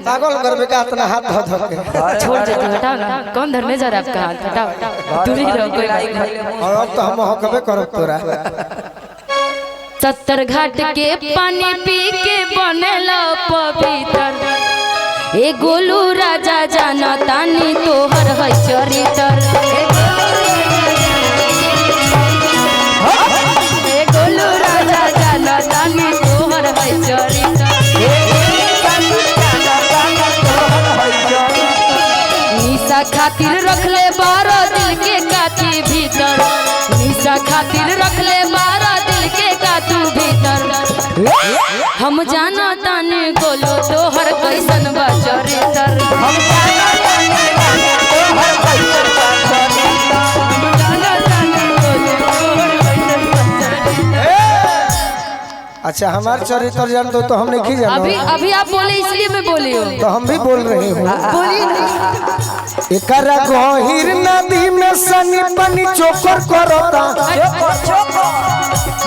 पागल कर में का इतना हाथ धो धो के छोड़ दे तू, हटाओ ना। कौन धरने जा रहा है आपका हाथ? हटाओ, दूर ही रहो कोई बात नहीं। और अब तो हम हकबे करब तोरा। 70 घाट के पानी पी के बनेला पवित्र, ए गोलू राजा जाना तानी तोहर है चरित्र। ए गोलू राजा जाना तानी तोहर है चरित्र। निशा खातिर रखले बारा दिल के काती भीतर, निशा खातिर रखले बारा दिल के कातू भीतर। हम जाना ताने गोलो तोहर कैसन बा चरित्र। हम जाना ताने तोहर कैसन बा चरित्र। हम जाना ताने गोलो तोहर कैसन बा चरित्र। अच्छा हमार चरित्र जान दो तो हम नहीं जानो। अभी आप बोले इसलिए मैं बोली हूँ। तो हम भी बोल रहे हैं। बोलिए। एकरा गहिर नदी में सनी पानी चोकर करता,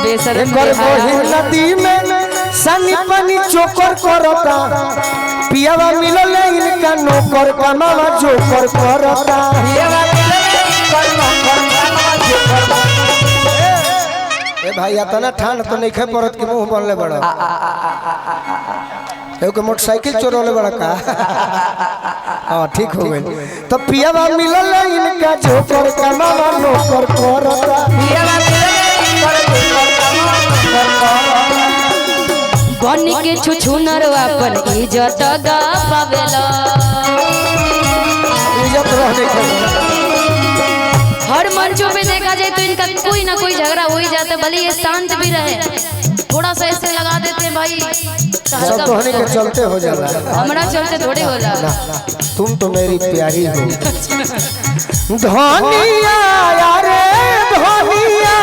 बेशरम एकर गहिर नदी में सनी पानी चोकर करता, पियावा मिलल इनका नौकर कमावा जोकर करता। ए भाई इतना ठांड तो नहीं खे पड़त कि मुंह बनले बड़ा। एगो मोटरसाइकिल चोरले बड़ा का। हां ठीक हो गई। तो पियावा मिलल इनका जोकर कमावा नौकर करता, पियावा बनी के छुछुनर अपन इज्जत गावेला। इज्जत रहने के हर मंचों पे देखा जाए तो इनका कोई ना कोई झगड़ा हो ही जाता है, भले ये शांत भी रहे, थोड़ा सा ऐसे लगा देते हैं भाई सब तो होने के चलते हो जाला। हमारा चलते थोड़े होला। तुम तो मेरी प्यारी हो धनिया, अरे धनिया,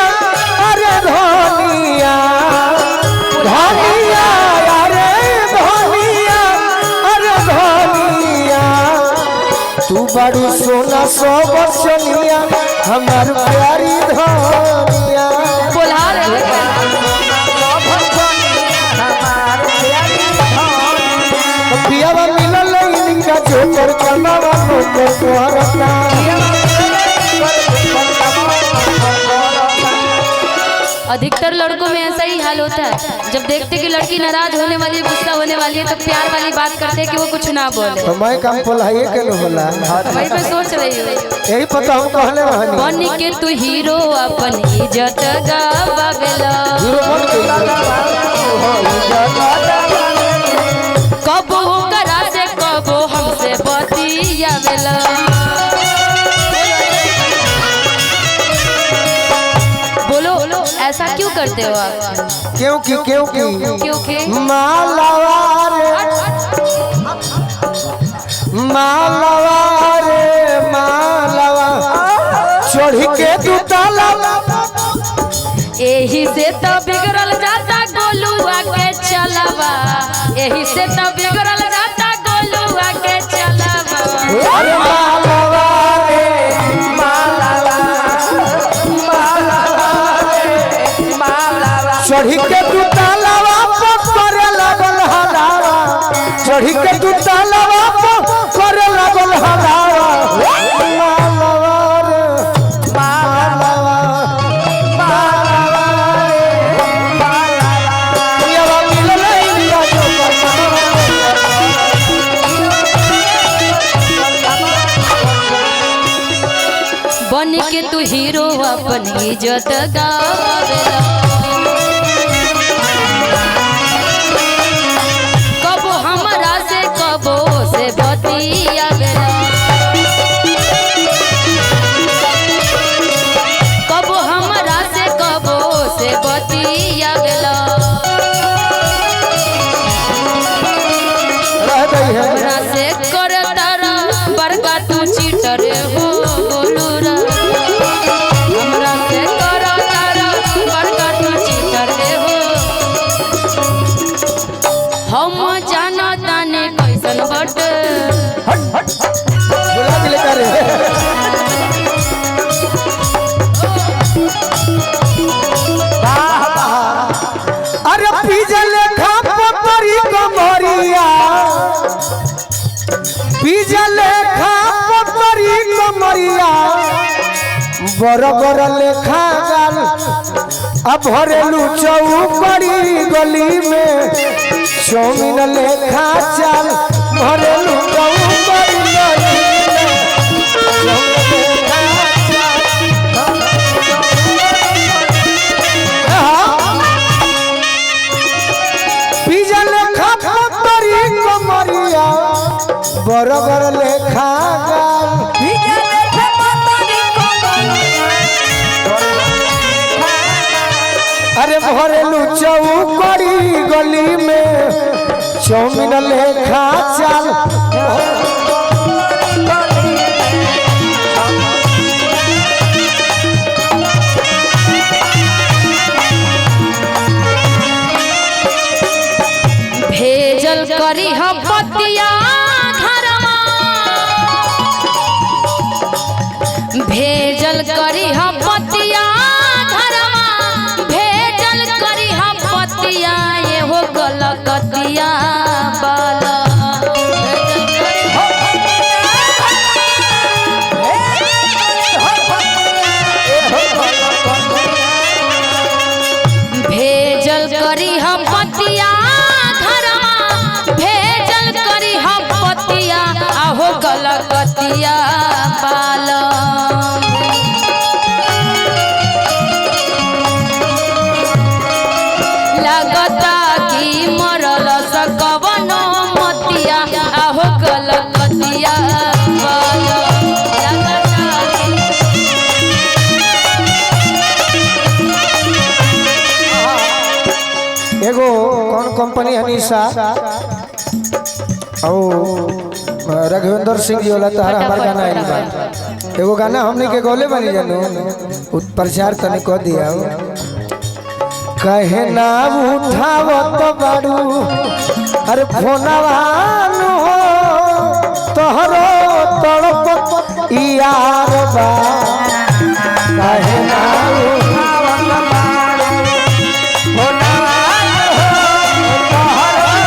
अरे धनिया, धनिया, अरे धनिया, अरे धनिया, तू बड़ी सोना सब चलिया हमार प्यारी धनिया। बोला रहे पियावा मिलल इनका जोकर कमावा नौकर करता। अधिकतर लड़कों में ऐसा ही हाल होता है, जब देखते कि लड़की नाराज होने वाली है, गुस्सा होने वाली है, तो प्यार वाली बात करते हैं कि वो कुछ ना बोले। तो मैं काम बोलाइए के न होला। वही मैं सोच रही हूँ। यही पता हम कहले रहनी। बनी के तू हीरो अपन इज्जत गावेला। कबो करा से कबो हमसे बतियावेला। बोलो ऐसा क्यों करते हो आप? क्योंकि मालावा रे मालावा चढ़ी के तू ताला, यही से तो बिगड़ल जाता गोलुआ के चलावा, यही से तो बिगड़ल जाता गोलुआ के चलावा। अरे मालावा रे मालावा, चढ़ी के तू तालावा करे लागल हलावा, चढ़ी के तू तालावा करे लागल हलावा। बन के तू हीरो अपन इज्जत गावेला। कबो हमरा से कबो से बतियावेला, कबो हमरा से कबो से बतियावेला। हमरा से करता बड़का तू चीटर हो गोलूरा, हमरा से करता बड़का तू चीटर हो। हम जाना ताने कैसन बट अरे पिजले खा परी कमरिया पिजल खा पतरी कमरिया बरबर लेखा गाल अब भरेलू चौकड़ी गली में चौमिन लेखा चाल भरेलू चौकड़ी गली पिजल खा पतरी कमरिया बरबर लेखा गाल अरे भरेलू चौकड़ी गली में चौमिन लेखा चाल भेजल करी हम पतिया घरमा भेजल करी हम पतिया ये हो गलतिया बाला भेजल करी हम पतिया घरमा भेजल करी हम पतिया आहो गलतिया बाला लगता कि मरल सकवनो मतिया आहो गलतिया एगो कौन कंपनी हनीसा रघुवेंद्र सिंह जी वाला तारा हमार गाना आइल बा एगो गाना हमने के गोले बनी जानू प्रचार तने कह दिया कहे ना उठावत बाड़ू अरे फोनवानु हो तोहरो तड़प यार बा कहे ना उठावत बाड़ू फोनवानु हो तोहरो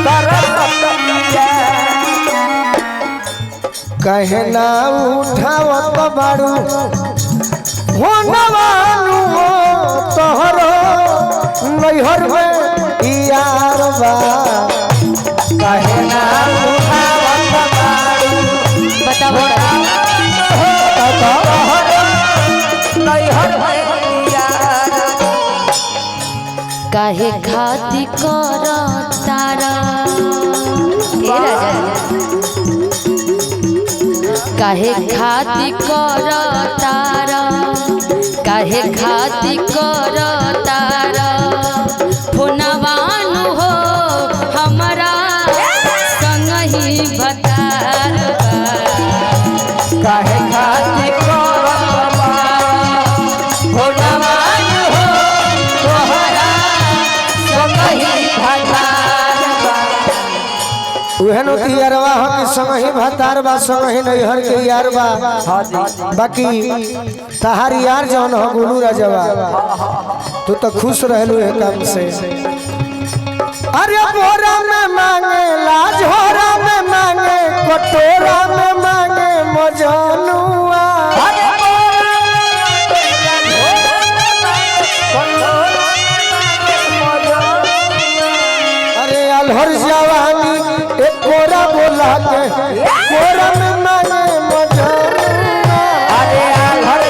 तड़प यार कहे ना उठावत बाड़ू फोनवानु हो तोहरो नैहर में यार बा कहे ना उठावत बाड़ू बताओ नैहर में यार काहे खाती कर तारा हे राजा काहे खाती कर तारा काहे खाती कर तारा फोनवानु हो हमारा संग ही भतार काहे खाती कर फोनवानु हो तोहरा संग ही भतार उहे नो यारवा हम संग ही भतार बा संग ही नैहर के यार बा बाकी तहार यार जौन हो गुलू राजवा तू तो खुश रहलू है काम से अरे बोरा में मांगे लाज होरा में मांगे कटोरा में मांगे मजनुआ अरे अलहर जवानी एक कोरा बोला के कोरा में मांगे मजनुआ अरे अलहर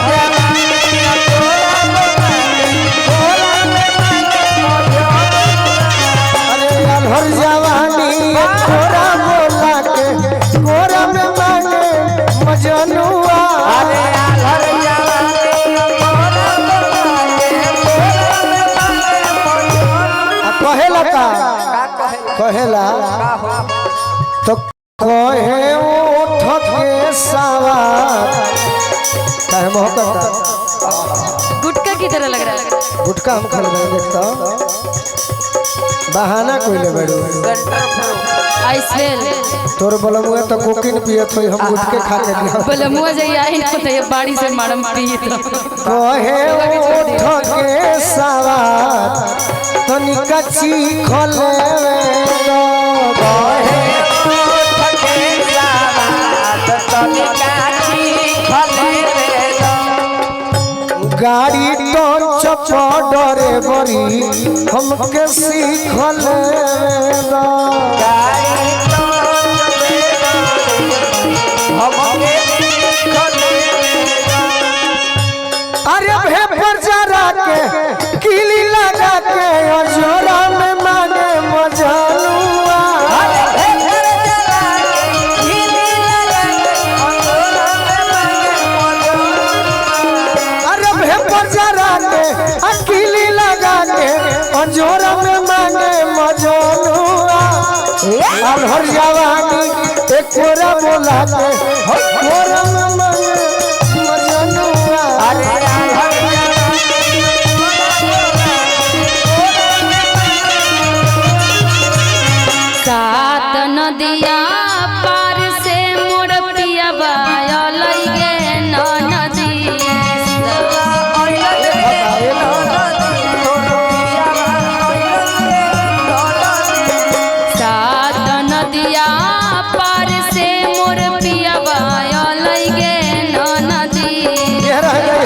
हर जवानी कोरा बोला के कोरा में मांगे मजनुआ अरे हर जवानी कोरा बोला के कहेला का कहेला तो कहे उठ के सावा काहे मोहब्बत गुटखा की तरह लग रहा है गुटखा हम खा रहे देखता बहाना कोई ले बैठो आई स्मेल तोर बलमुआ तो कोकिन पियत होई हम गुटके खा के दिया बलमुआ जई आई तो ये बाड़ी से मारम पियत कहे उठ के सवार तनिका चीखले कहे उठ के डरे बरी हमके सीखल अरे भेपर जरा के किली लगा के अजोरा में माने मजानुआ अरे भेपर जरा के किली लगा के अजोरा में माने मजानुआ हर जवानी एक कोरा बोला के कोरा में माने मजानुआ अरे सात नदिया पार से मोर पिया बायल गे नदी सात नदिया पार से मोर पिया बायल गे नदी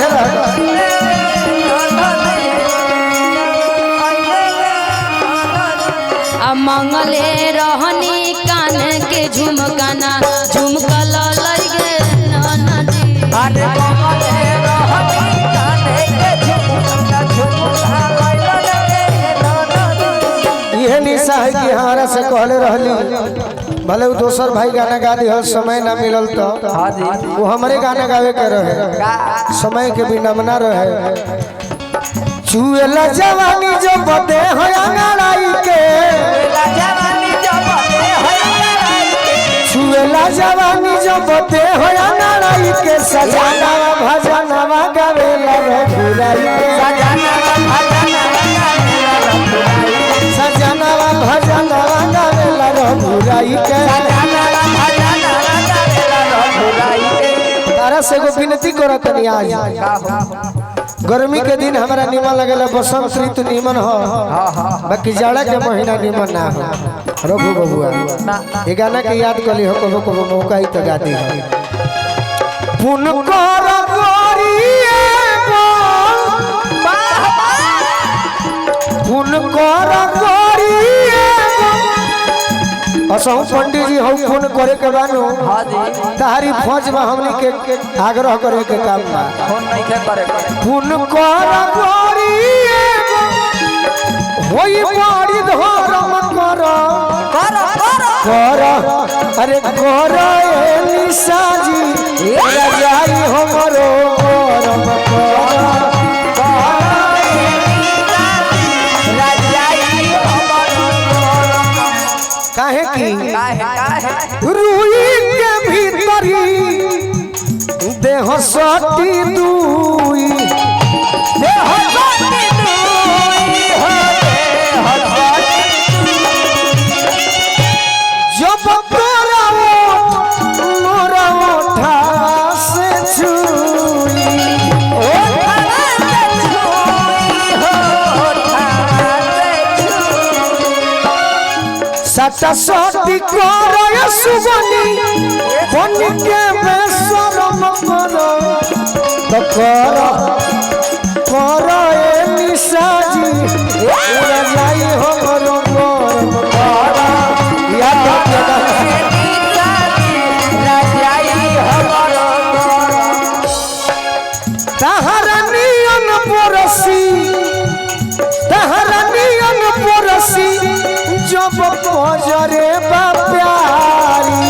मंगले रहनी कान के झुमकाना झुमका लई गे नदी अरे मंगले रहनी कान के झुमका झुमका लई गे ये निशा है कि हमारा से कहले रहली भले वो दोसर भाई गाना गा दी हो समय ना मिलल तो वो हमारे गाना गावे के रहे समय के भी नमना रहे चुएला जवानी जो बदे हो अंगड़ाई के चुएला जवानी जो बदे हो अंगड़ाई के सजाना भजनवा गावेला रघुराई के सजाना भजनवा गावेला रघुराई के तारा से को विनती करत नहीं आज गर्मी के दिन हमारा निमन लगेला बसंत ऋतु निमन हो बाकी जाड़ा के महीना निमन ना हो रघु बबुआ ये गाना के याद कली हो कबो कबो मौका ही तो गाती है पुन कर गोरिए पुन कर गोरिए असहु पंडित जी हम फोन करे के बानो तारी फौज में हमनी के आग्रह करे के काम बा फोन नहीं के करे पुन कर गोरिए होई बड़ी धर्म कर अरे कर ए निशा जी रजाई हमरो करम काहे की रुई के भीतरी देह सती दुई देह सती दुई जब तोरा मोरा उठा से छुई सटा सती कर सुगनी बन के बेशरम कर कर ए निशा जी जाई हमरो करम कर या तहरा नियन परसी तहरा नियन परसी जब पजरे बा प्यारी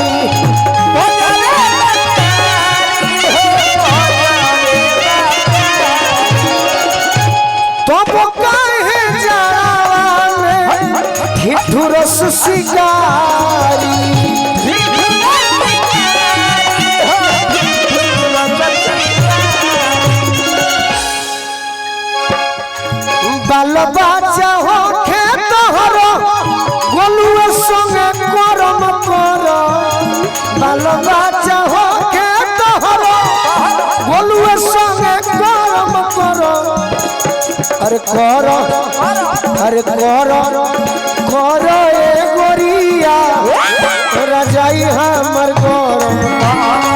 तब काहे जावा में ठिठुरस शिकारी बाल बच्चा हो खेत हरो गोलुआ संगे करम कर बाल बच्चा हो खेत हरो गोलुआ संगे करम कर अरे कर कर ए गोरिया रजाई हमर गरम